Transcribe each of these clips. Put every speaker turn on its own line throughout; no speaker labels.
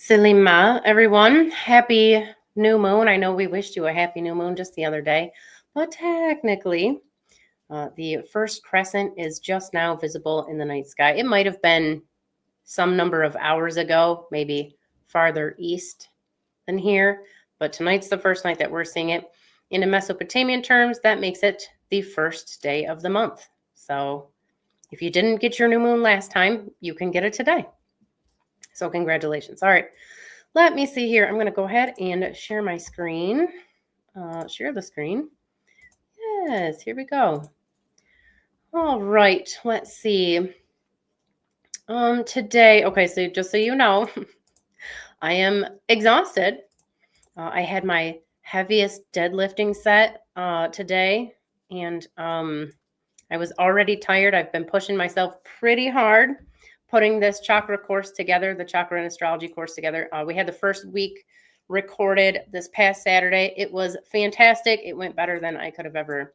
Selima, everyone. Happy new moon. I know we wished you a happy new moon just the other day, but technically, the first crescent is just now visible in the night sky. It might have been some number of hours ago, maybe farther east than here, but tonight's the first night that we're seeing it. In Mesopotamian terms, that makes it the first day of the month. So if you didn't get your new moon last time, you can get it today. So congratulations. All right. Let me see here. I'm going to go ahead and share my screen. Share the screen. Yes, here we go. All right. Let's see. Today, okay, so just so you know, I am exhausted. I had my heaviest deadlifting set today, and I was already tired. I've been pushing myself pretty hard putting this chakra course together, the chakra and astrology course together. We had the first week recorded this past Saturday. It was fantastic. It went better than I could have ever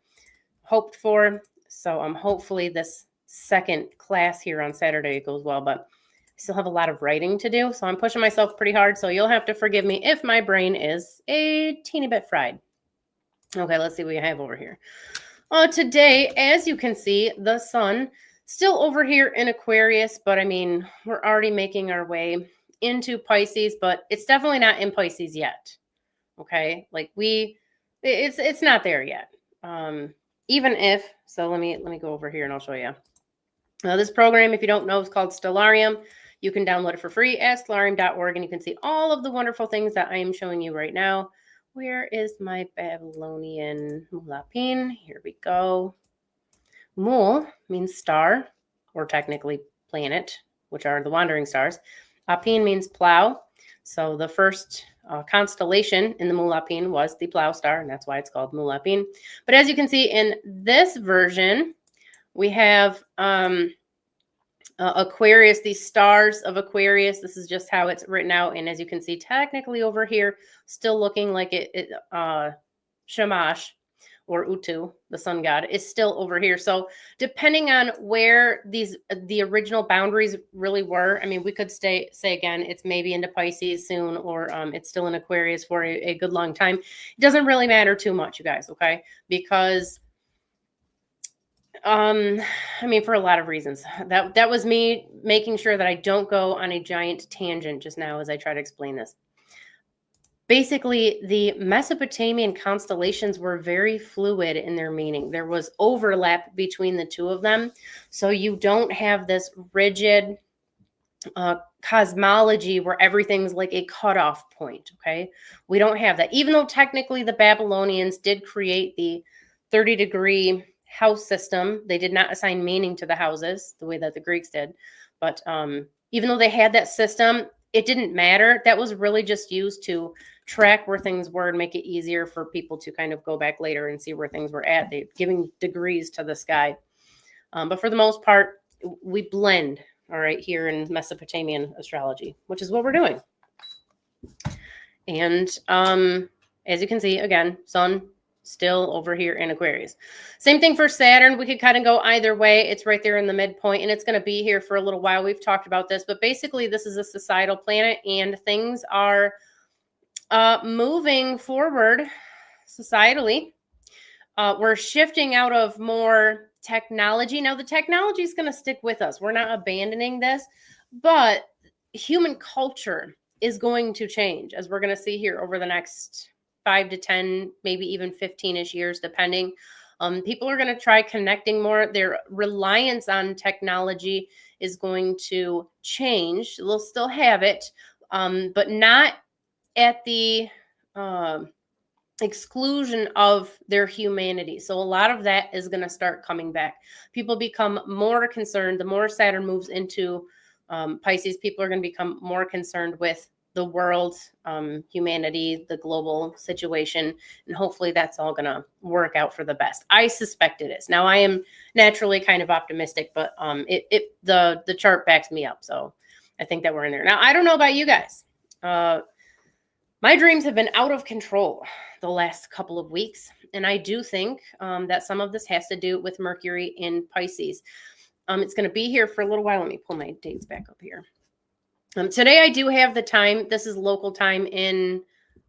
hoped for. So hopefully this second class here on Saturday goes well, but I still have a lot of writing to do. So I'm pushing myself pretty hard. So you'll have to forgive me if my brain is a teeny bit fried. Okay, let's see what we have over here. Today, as you can see, the sun still over here in Aquarius, but I mean, we're already making our way into Pisces, but it's definitely not in Pisces yet. Okay, like it's not there yet. Even if, so let me go over here and I'll show you. This program, if you don't know, is called Stellarium. You can download it for free at stellarium.org, and you can see all of the wonderful things that I am showing you right now. Where is my Babylonian mulapin? Here we go. Mul means star, or technically planet, which are the wandering stars. Apin means plow. So the first constellation in the mulapin was the plow star, and that's why it's called mulapin. But as you can see in this version, we have Aquarius, these stars of Aquarius. This is just how it's written out. And as you can see, technically over here, still looking like Shamash or Utu, the sun god, is still over here. So depending on where the original boundaries really were, I mean, we could say again, it's maybe into Pisces soon, or it's still in Aquarius for a good long time. It doesn't really matter too much, you guys, okay? Because I mean, for a lot of reasons. That was me making sure that I don't go on a giant tangent just now as I try to explain this. Basically, the Mesopotamian constellations were very fluid in their meaning. There was overlap between the two of them. So you don't have this rigid cosmology where everything's like a cutoff point, okay? We don't have that. Even though technically the Babylonians did create the 30-degree house system, they did not assign meaning to the houses the way that the Greeks did. But even though they had that system, it didn't matter. That was really just used to track where things were and make it easier for people to kind of go back later and see where things were at. They're giving degrees to the sky. But for the most part, we blend, all right, here in Mesopotamian astrology, which is what we're doing. And as you can see, again, sun still over here in Aquarius. Same thing for Saturn. We could kind of go either way. It's right there in the midpoint, and it's going to be here for a little while. We've talked about this, but basically this is a societal planet, and things are moving forward societally. We're shifting out of more technology. Now, the technology is going to stick with us. We're not abandoning this, but human culture is going to change, as we're going to see here over the next 5 to 10, maybe even 15-ish years, depending. People are going to try connecting more. Their reliance on technology is going to change. They'll still have it, but not at the exclusion of their humanity. So a lot of that is going to start coming back. People become more concerned. The more Saturn moves into Pisces, people are going to become more concerned with the world, humanity, the global situation, and hopefully that's all going to work out for the best. I suspect it is. Now, I am naturally kind of optimistic, but the chart backs me up, so I think that we're in there. Now, I don't know about you guys. My dreams have been out of control the last couple of weeks, and I do think that some of this has to do with Mercury in Pisces. It's going to be here for a little while. Let me pull my dates back up here. Today I do have the time. This is local time in,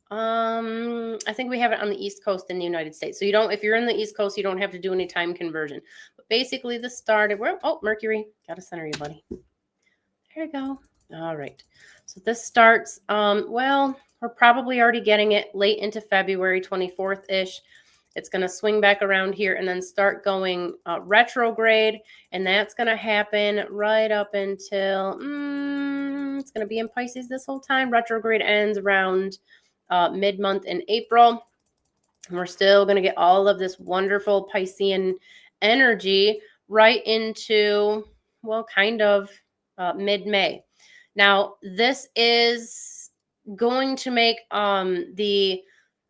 I think we have it on the East Coast in the United States. So you don't, if you're in the East Coast, you don't have to do any time conversion. But basically this started, oh, Mercury, gotta center you, buddy. There you go. All right. So this starts, well, we're probably already getting it late into February 24th-ish. It's going to swing back around here and then start going retrograde. And that's going to happen right up until, it's going to be in Pisces this whole time. Retrograde ends around mid-month in April. And we're still going to get all of this wonderful Piscean energy right into, well, kind of mid-May. Now, this is going to make the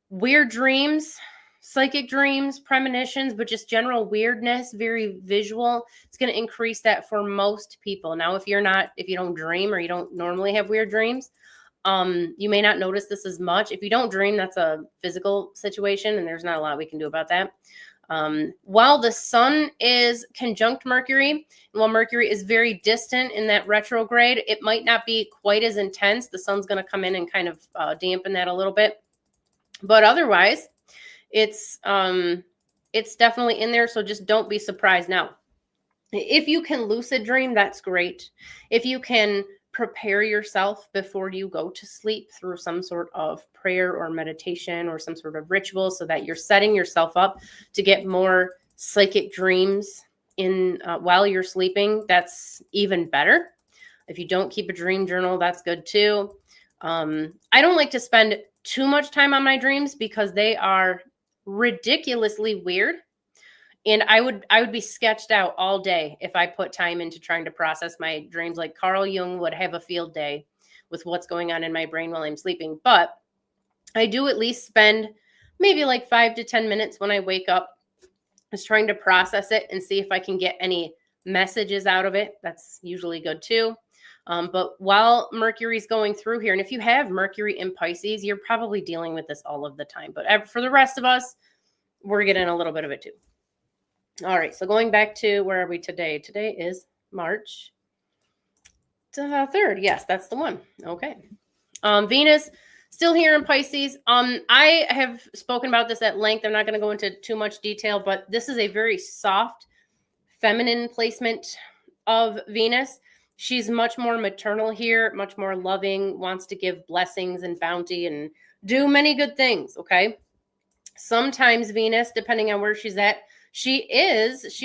weird dreams, psychic dreams, premonitions, but just general weirdness, very visual. It's going to increase that for most people. Now, if you don't dream or you don't normally have weird dreams, you may not notice this as much. If you don't dream, that's a physical situation, and there's not a lot we can do about that. While the sun is conjunct Mercury, and while Mercury is very distant in that retrograde, it might not be quite as intense. The sun's going to come in and kind of dampen that a little bit. But otherwise, it's definitely in there, so just don't be surprised. Now, if you can lucid dream, that's great. If you can prepare yourself before you go to sleep through some sort of prayer or meditation or some sort of ritual so that you're setting yourself up to get more psychic dreams in while you're sleeping, that's even better. If you don't keep a dream journal, that's good too. I don't like to spend too much time on my dreams because they are ridiculously weird. And I would be sketched out all day if I put time into trying to process my dreams. Like Carl Jung would have a field day with what's going on in my brain while I'm sleeping. But I do at least spend maybe like 5 to 10 minutes when I wake up just trying to process it and see if I can get any messages out of it. That's usually good too. But while Mercury's going through here, and if you have Mercury in Pisces, you're probably dealing with this all of the time. But for the rest of us, we're getting a little bit of it too. All right, so going back to, where are we today? Today is March 3rd. Yes, that's the one. Okay. Venus still here in Pisces. I have spoken about this at length. I'm not going to go into too much detail, but this is a very soft, feminine placement of Venus. She's much more maternal here, much more loving, wants to give blessings and bounty and do many good things, okay? Sometimes Venus, depending on where she's at, she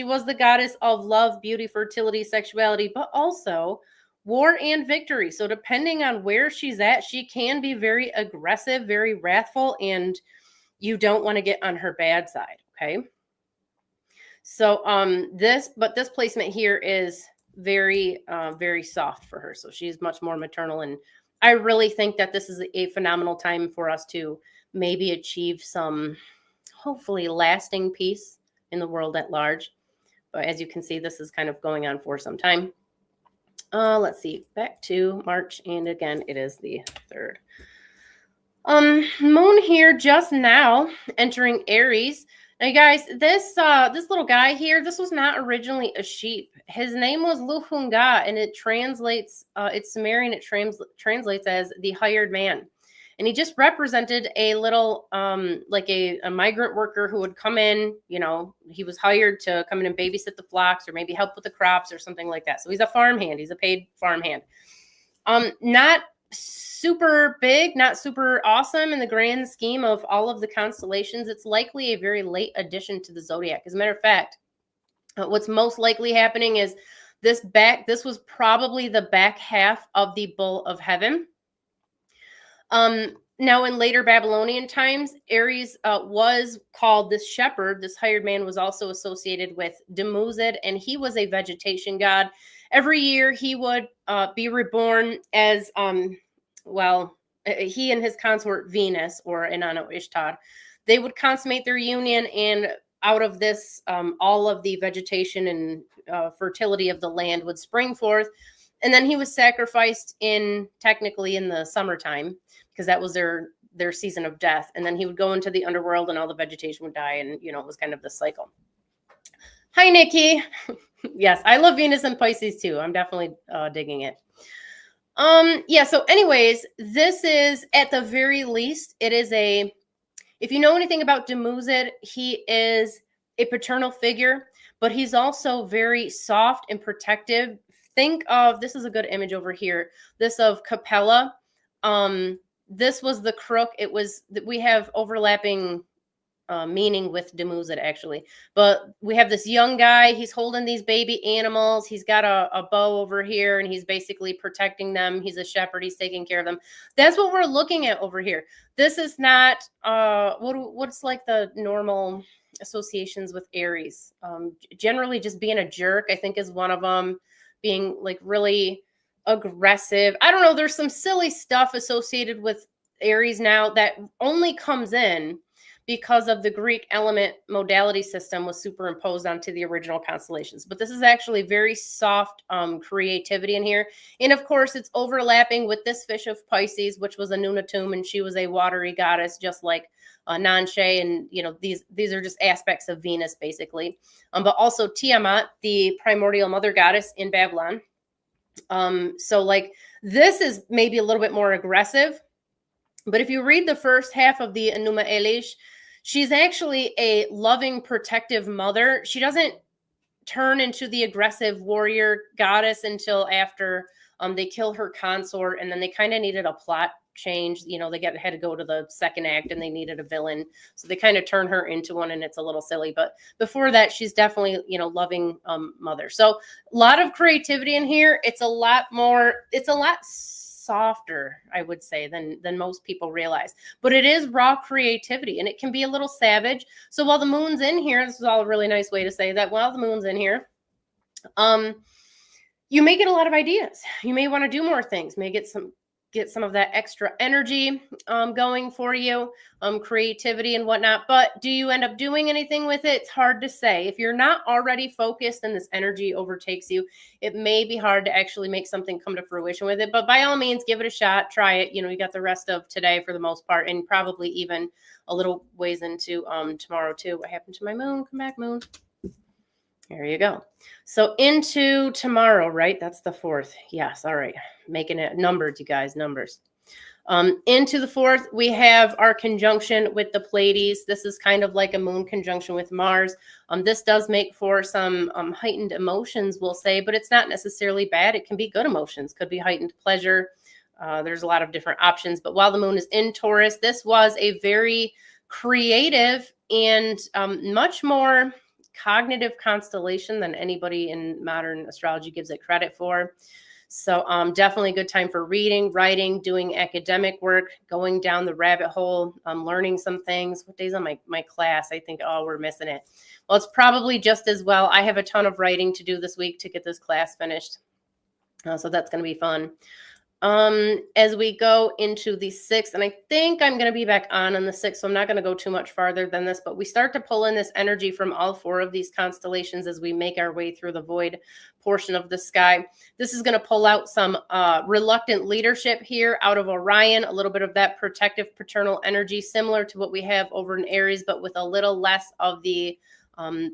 was the goddess of love, beauty, fertility, sexuality, but also war and victory. So depending on where she's at, she can be very aggressive, very wrathful, and you don't want to get on her bad side, okay? So this placement here is very, very soft for her. So she's much more maternal, and I really think that this is a phenomenal time for us to maybe achieve some, hopefully, lasting peace in the world at large. But as you can see, this is kind of going on for some time. Let's see, back to March, and again, it is the 3rd. Moon here just now entering Aries. Now, you guys, this little guy here, this was not originally a sheep. His name was Luhunga, and it translates, it's Sumerian, it translates as the hired man. And he just represented a little, like a migrant worker who would come in, he was hired to come in and babysit the flocks or maybe help with the crops or something like that. So he's a farmhand. He's a paid farmhand. Not super big, not super awesome in the grand scheme of all of the constellations. It's likely a very late addition to the zodiac. As a matter of fact, what's most likely happening is this was probably the back half of the Bull of Heaven. Now, in later Babylonian times, Aries was called this shepherd. This hired man was also associated with Dumuzid, and he was a vegetation god. Every year, he would be reborn as, he and his consort Venus, or Inanna Ishtar, they would consummate their union, and out of this, all of the vegetation and fertility of the land would spring forth. And then he was sacrificed technically in the summertime, because that was their season of death. And then he would go into the underworld and all the vegetation would die. And, it was kind of the cycle. Hi, Nikki. Yes, I love Venus and Pisces too. I'm definitely digging it. Yeah, so anyways, this is at the very least, it is a, if you know anything about Demuzid, he is a paternal figure, but he's also very soft and protective. Think of, this is a good image over here. This of Capella. This was the crook. It was, we have overlapping meaning with Demuzid actually. But we have this young guy. He's holding these baby animals. He's got a bow over here, and he's basically protecting them. He's a shepherd. He's taking care of them. That's what we're looking at over here. This is not what's like the normal associations with Aries. Generally, just being a jerk, I think, is one of them. Being like really aggressive. I don't know. There's some silly stuff associated with Aries now that only comes in because of the Greek element modality system was superimposed onto the original constellations. But this is actually very soft creativity in here. And of course, it's overlapping with this fish of Pisces, which was a Nunatum, and she was a watery goddess, just like Nanshe. And, you know, these are just aspects of Venus, basically. But also Tiamat, the primordial mother goddess in Babylon. So like this is maybe a little bit more aggressive. But if you read the first half of the Enuma Elish, she's actually a loving, protective mother. She doesn't turn into the aggressive warrior goddess until after they kill her consort, and then they kind of needed a plot change. You know, they had to go to the second act, and they needed a villain, so they kind of turn her into one, and it's a little silly. But before that, she's definitely, you know, loving mother. So a lot of creativity in here. It's a lot softer, I would say, than most people realize. But it is raw creativity, and it can be a little savage. So while the moon's in here, this is all a really nice way to say that, while the moon's in here, you may get a lot of ideas. You may want to do more things, may get some of that extra energy going for you, creativity and whatnot. But do you end up doing anything with it? It's hard to say. If you're not already focused and this energy overtakes you, it may be hard to actually make something come to fruition with it. But by all means, give it a shot. Try it. You know, you got the rest of today for the most part, and probably even a little ways into tomorrow too. What happened to my moon? Come back, moon. There you go. So into tomorrow, right? That's the 4th. Yes. All right. Making it numbered, you guys, numbers. Into the 4th, we have our conjunction with the Pleiades. This is kind of like a moon conjunction with Mars. This does make for some heightened emotions, we'll say, but it's not necessarily bad. It can be good emotions, could be heightened pleasure. There's a lot of different options. But while the moon is in Taurus, this was a very creative and much more cognitive constellation than anybody in modern astrology gives it credit for. So definitely a good time for reading, writing, doing academic work, going down the rabbit hole, learning some things. What day's on my class? I think, oh, we're missing it. Well, it's probably just as well. I have a ton of writing to do this week to get this class finished. So that's going to be fun. As we go into the 6th, and I think I'm going to be back on the 6th, so I'm not going to go too much farther than this, but we start to pull in this energy from all 4 of these constellations as we make our way through the void portion of the sky. This is going to pull out some reluctant leadership here out of Orion, a little bit of that protective paternal energy, similar to what we have over in Aries, but with a little less of the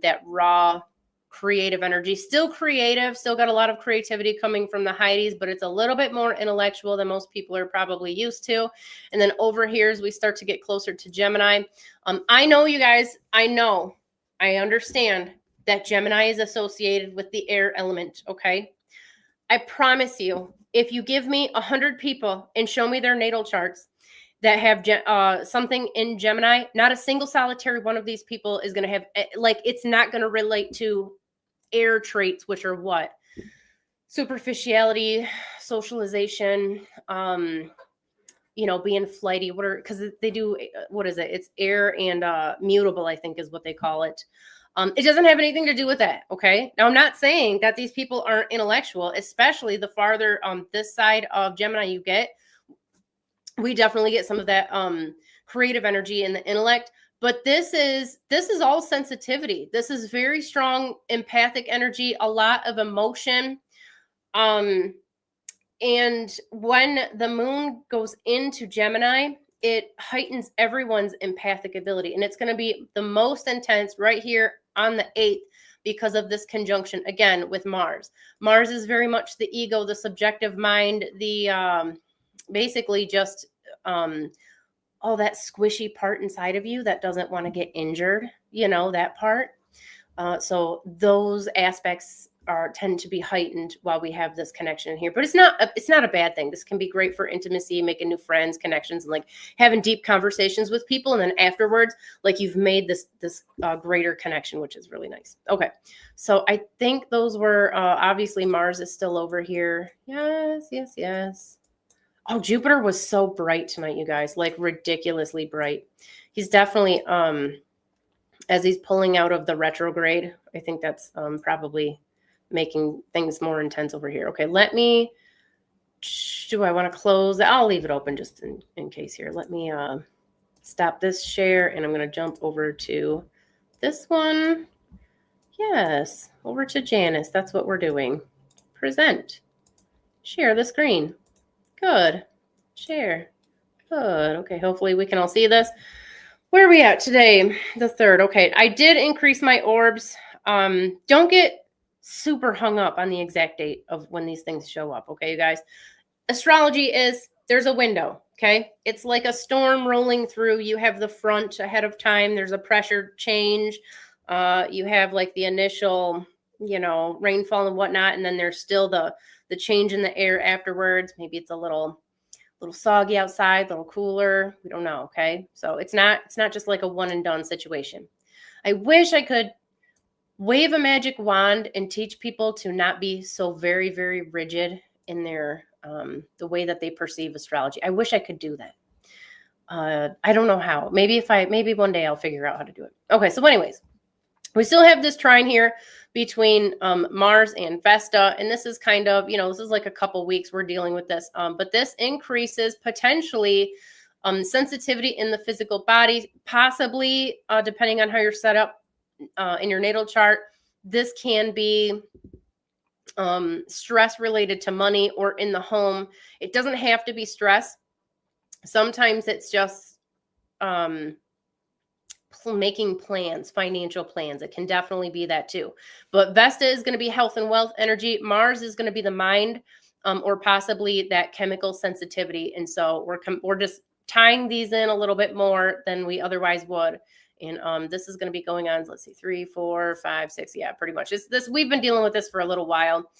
that raw creative energy. Still creative, still got a lot of creativity coming from the Heides, but it's a little bit more intellectual than most people are probably used to. And then over here, as we start to get closer to Gemini, I know, you guys, I understand that Gemini is associated with the air element, okay? I promise you, if you give me 100 people and show me their natal charts that have something in Gemini, not a single solitary one of these people is going to have, like, it's not going to relate to air traits, which are what? Superficiality, socialization, you know, being flighty, because they do, what is it? It's air and mutable, I think is what they call it. It doesn't have anything to do with that, okay? Now, I'm not saying that these people aren't intellectual, especially the farther this side of Gemini you get. We definitely get some of that creative energy and the intellect. But this is all sensitivity. This is very strong empathic energy, a lot of emotion. And when the moon goes into Gemini, it heightens everyone's empathic ability. And it's going to be the most intense right here on the 8th. because of this conjunction, again, with Mars. Mars is very much the ego, the subjective mind, the basically just all that squishy part inside of you that doesn't want to get injured, that part. So those aspects tend to be heightened while we have this connection here, but it's not a bad thing. This can be great for intimacy, making new friends, connections, and like having deep conversations with people. And then afterwards, like you've made this greater connection, which is really nice. Okay. So I think those were, obviously Mars is still over here. Yes. Oh, Jupiter was so bright tonight, you guys, like ridiculously bright. He's definitely, as he's pulling out of the retrograde, I think that's probably making things more intense over here. Okay, do I want to close? I'll leave it open just in case here. Let me stop this share, and I'm going to jump over to this one. Yes, over to Janice. That's what we're doing. Present. Share the screen. Good. Share. Good. Okay, hopefully we can all see this. Where are we at today? The 3rd. Okay, I did increase my orbs. Don't get super hung up on the exact date of when these things show up. Okay, you guys. Astrology there's a window. Okay, it's like a storm rolling through. You have the front ahead of time. There's a pressure change. You have like the initial, rainfall and whatnot, and then there's still the change in the air afterwards. Maybe it's a little soggy outside, a little cooler. We don't know. Okay. So it's not just like a one and done situation. I wish I could wave a magic wand and teach people to not be so very, very rigid in their, the way that they perceive astrology. I wish I could do that. I don't know how. Maybe one day I'll figure out how to do it. Okay. So anyways, we still have this trine here between Mars and Vesta. And this is kind of, this is like a couple weeks we're dealing with this. But this increases potentially sensitivity in the physical body, possibly depending on how you're set up in your natal chart. This can be stress related to money or in the home. It doesn't have to be stress. Sometimes it's just making plans, financial plans. It can definitely be that too. But Vesta is going to be health and wealth energy. Mars is going to be the mind, or possibly that chemical sensitivity. And so we're just tying these in a little bit more than we otherwise would. And this is going to be going on, let's see, 3, 4, 5, 6. Yeah, pretty much. We've been dealing with this for a little while.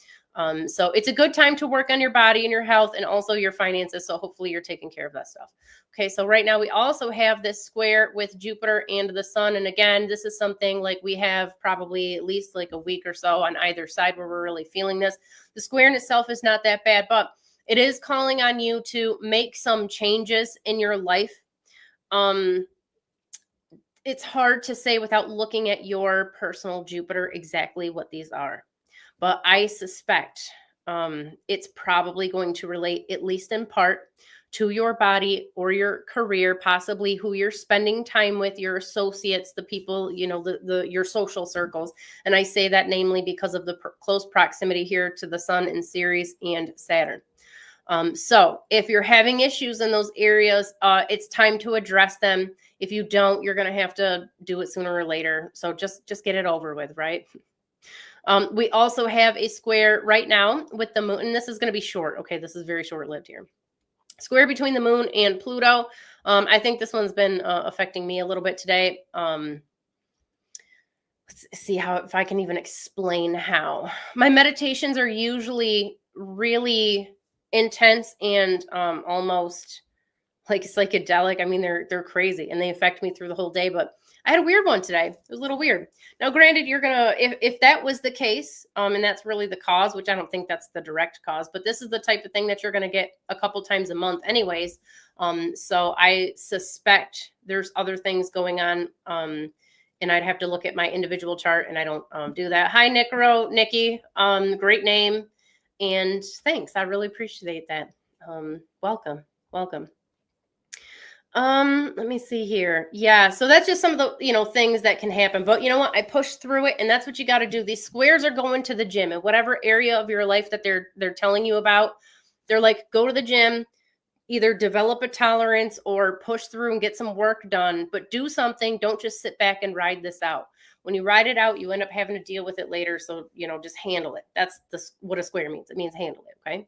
So it's a good time to work on your body and your health and also your finances. So hopefully you're taking care of that stuff. Okay. So right now we also have this square with Jupiter and the sun. And again, this is something like we have probably at least like a week or so on either side where we're really feeling this. The square in itself is not that bad, but it is calling on you to make some changes in your life. It's hard to say without looking at your personal Jupiter exactly what these are. But I suspect it's probably going to relate, at least in part, to your body or your career, possibly who you're spending time with, your associates, the people, your social circles. And I say that namely because of the close proximity here to the sun in Ceres and Saturn. So if you're having issues in those areas, it's time to address them. If you don't, you're going to have to do it sooner or later. So just get it over with, right? We also have a square right now with the moon, and this is going to be short. Okay, this is very short-lived here. Square between the moon and Pluto. I think this one's been affecting me a little bit today. Let's see if I can even explain how. My meditations are usually really intense and almost like psychedelic. I mean, they're crazy and they affect me through the whole day, but I had a weird one today. It was a little weird. Now, granted, you're going to, if that was the case, and that's really the cause, which I don't think that's the direct cause, but this is the type of thing that you're going to get a couple times a month anyways. So I suspect there's other things going on. And I'd have to look at my individual chart, and I don't do that. Hi, Nikki. Great name. And thanks. I really appreciate that. Welcome. Let me see here. Yeah. So that's just some of the, things that can happen, but you know what? I pushed through it, and that's what you got to do. These squares are going to the gym in whatever area of your life that they're telling you about. They're like, go to the gym, either develop a tolerance or push through and get some work done, but do something. Don't just sit back and ride this out. When you ride it out, you end up having to deal with it later. So, just handle it. That's what a square means. It means handle it. Okay.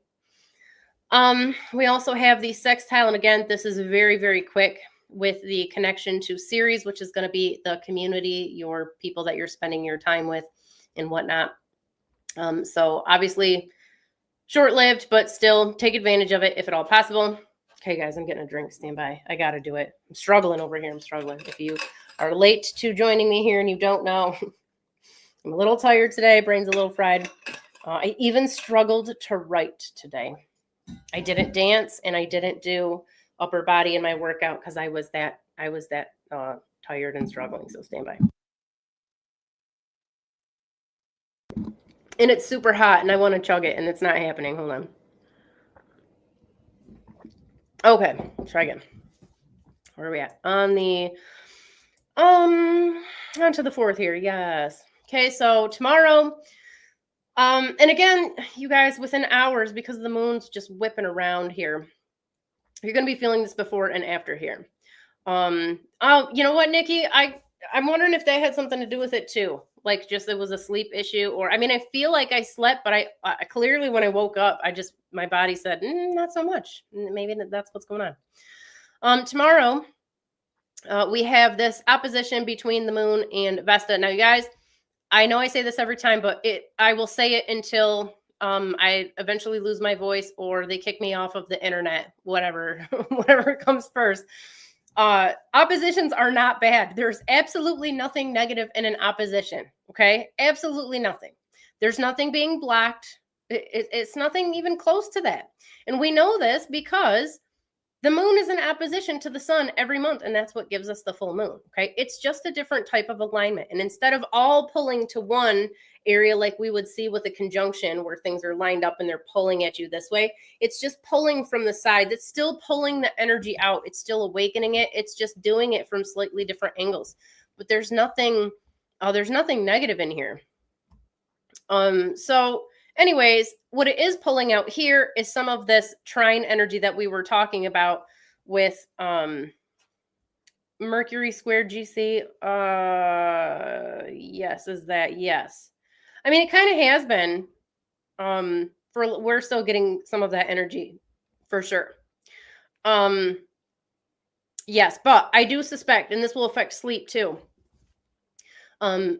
We also have the sextile. And again, this is very, very quick with the connection to Ceres, which is going to be the community, your people that you're spending your time with and whatnot. So obviously short-lived, but still take advantage of it if at all possible. Okay, guys, I'm getting a drink. Stand by. I got to do it. I'm struggling over here. I'm struggling. If you are late to joining me here and you don't know, I'm a little tired today. Brain's a little fried. I even struggled to write today. I didn't dance and I didn't do upper body in my workout because I was that tired and struggling. So stand by. And it's super hot and I want to chug it and it's not happening. Hold on. Okay, try again. Where are we at? On the onto the 4th here. Yes. Okay, so tomorrow. And again, you guys, within hours, because the moon's just whipping around here, you're gonna be feeling this before and after here. Oh, you know what, Nikki? I'm wondering if that had something to do with it too. Like just it was a sleep issue, or I mean, I feel like I slept, but I clearly when I woke up, my body said not so much. Maybe that's what's going on. Tomorrow, we have this opposition between the moon and Vesta. Now, you guys, I know I say this every time, but I will say it until I eventually lose my voice or they kick me off of the internet, whatever comes first. Oppositions are not bad. There's absolutely nothing negative in an opposition. Okay. Absolutely nothing. There's nothing being blocked. It's nothing even close to that. And we know this because the moon is in opposition to the sun every month, and that's what gives us the full moon. Okay. It's just a different type of alignment. And instead of all pulling to one area like we would see with a conjunction where things are lined up and they're pulling at you this way, it's just pulling from the side. It's still pulling the energy out. It's still awakening it. It's just doing it from slightly different angles. But there's nothing negative in here. So anyways, what it is pulling out here is some of this trine energy that we were talking about with Mercury squared GC. Yes, is that yes? I mean, it kind of has been. We're still getting some of that energy for sure. Yes, but I do suspect, and this will affect sleep too.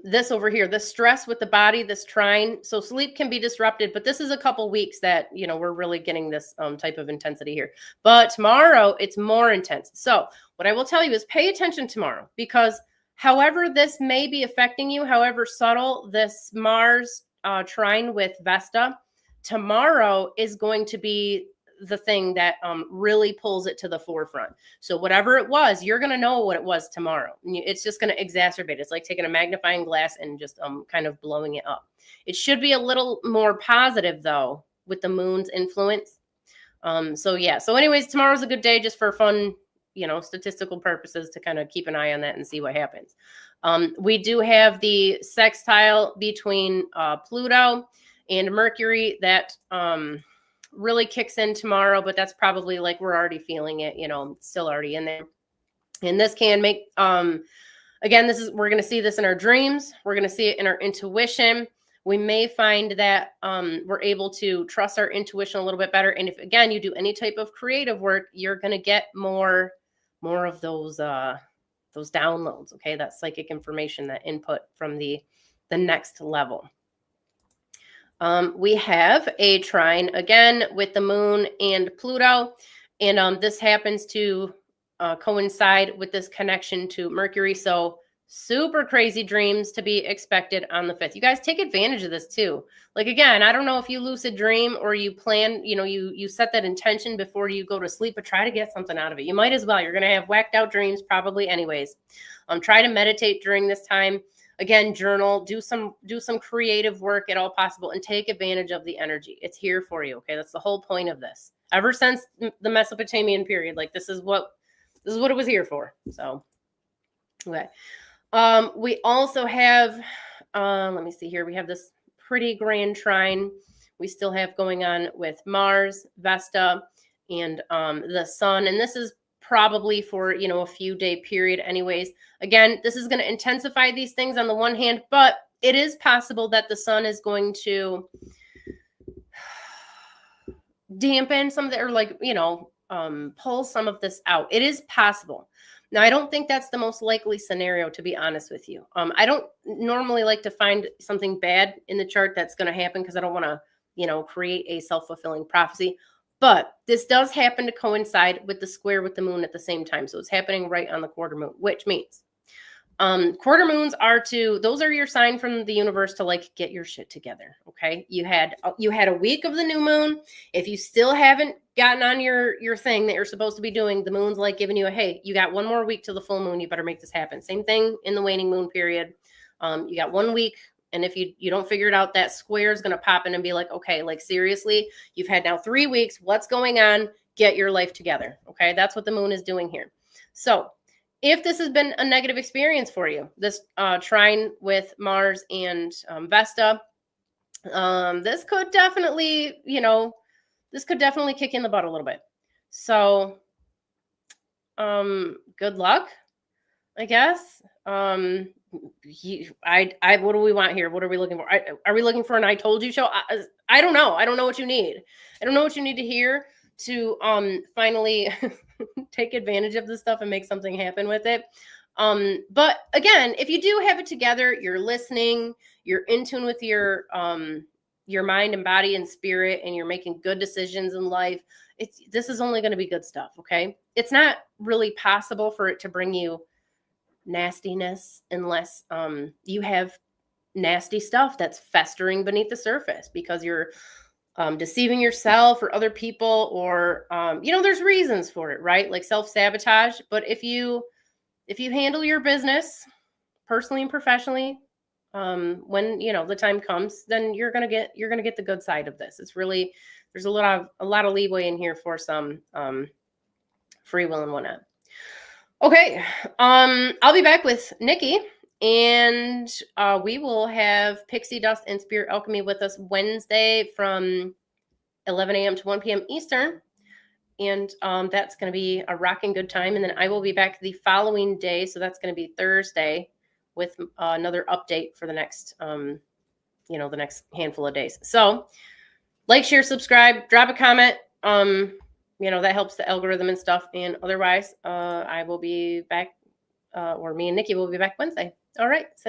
This over here, the stress with the body, this trine. So sleep can be disrupted, but this is a couple weeks that, we're really getting this type of intensity here. But tomorrow it's more intense. So what I will tell you is pay attention tomorrow, because however this may be affecting you, however subtle this Mars trine with Vesta, tomorrow is going to be the thing that really pulls it to the forefront. So whatever it was, you're going to know what it was tomorrow. It's just going to exacerbate. It's like taking a magnifying glass and just kind of blowing it up. It should be a little more positive though, with the moon's influence. So yeah. So anyways, tomorrow's a good day just for fun, statistical purposes to kind of keep an eye on that and see what happens. We do have the sextile between Pluto and Mercury that really kicks in tomorrow, but that's probably like we're already feeling it, it's still already in there. And this can make again, we're going to see this in our dreams, we're going to see it in our intuition. We may find that we're able to trust our intuition a little bit better. And if again you do any type of creative work, you're going to get more of those downloads. Okay, that psychic information, that input from the next level. We have a trine again with the moon and Pluto, and this happens to coincide with this connection to Mercury. So super crazy dreams to be expected on the 5th. You guys take advantage of this too. Like, again, I don't know if you lucid dream or you plan, you set that intention before you go to sleep, but try to get something out of it. You might as well. You're going to have whacked out dreams probably anyways. Try to meditate during this time. Again, journal, do some creative work at all possible, and take advantage of the energy. It's here for you. Okay. That's the whole point of this. Ever since the Mesopotamian period, like this is what it was here for. So, okay. We also have, let me see here. We have this pretty grand trine we still have going on with Mars, Vesta, and the sun. And this is probably for, a few day period anyways. Again, this is going to intensify these things on the one hand, but it is possible that the sun is going to dampen some of the, or pull some of this out. It is possible. Now, I don't think that's the most likely scenario, to be honest with you. I don't normally like to find something bad in the chart that's going to happen, because I don't want to, create a self-fulfilling prophecy. But this does happen to coincide with the square with the moon at the same time. So it's happening right on the quarter moon, which means quarter moons those are your sign from the universe to get your shit together. Okay. You had a week of the new moon. If you still haven't gotten on your thing that you're supposed to be doing, the moon's giving you hey, you got one more week to the full moon. You better make this happen. Same thing in the waning moon period. You got 1 week. And if you don't figure it out, that square is going to pop in and be okay, seriously, you've had now 3 weeks. What's going on? Get your life together. Okay. That's what the moon is doing here. So if this has been a negative experience for you, this trine with Mars and Vesta, this could definitely, kick in the butt a little bit. So, good luck, I guess. What do we want here? What are we looking for? Are we looking for an I told you show? I don't know. I don't know what you need. I don't know what you need to hear to finally take advantage of this stuff and make something happen with it. But again, if you do have it together, you're listening, you're in tune with your mind and body and spirit, and you're making good decisions in life, this is only going to be good stuff. Okay. It's not really possible for it to bring you nastiness unless you have nasty stuff that's festering beneath the surface because you're deceiving yourself or other people, or there's reasons for it, right? Like self-sabotage. But if you handle your business personally and professionally, when the time comes, then you're gonna get the good side of this. It's really, there's a lot of leeway in here for some free will and whatnot. Okay, I'll be back with Nikki, and we will have Pixie Dust and Spirit Alchemy with us Wednesday from 11 a.m. to 1 p.m. Eastern. And that's going to be a rocking good time. And then I will be back the following day. So that's going to be Thursday with another update for the next, the next handful of days. So like, share, subscribe, drop a comment. That helps the algorithm and stuff. And otherwise, I will be back, or me and Nikki will be back Wednesday. All right.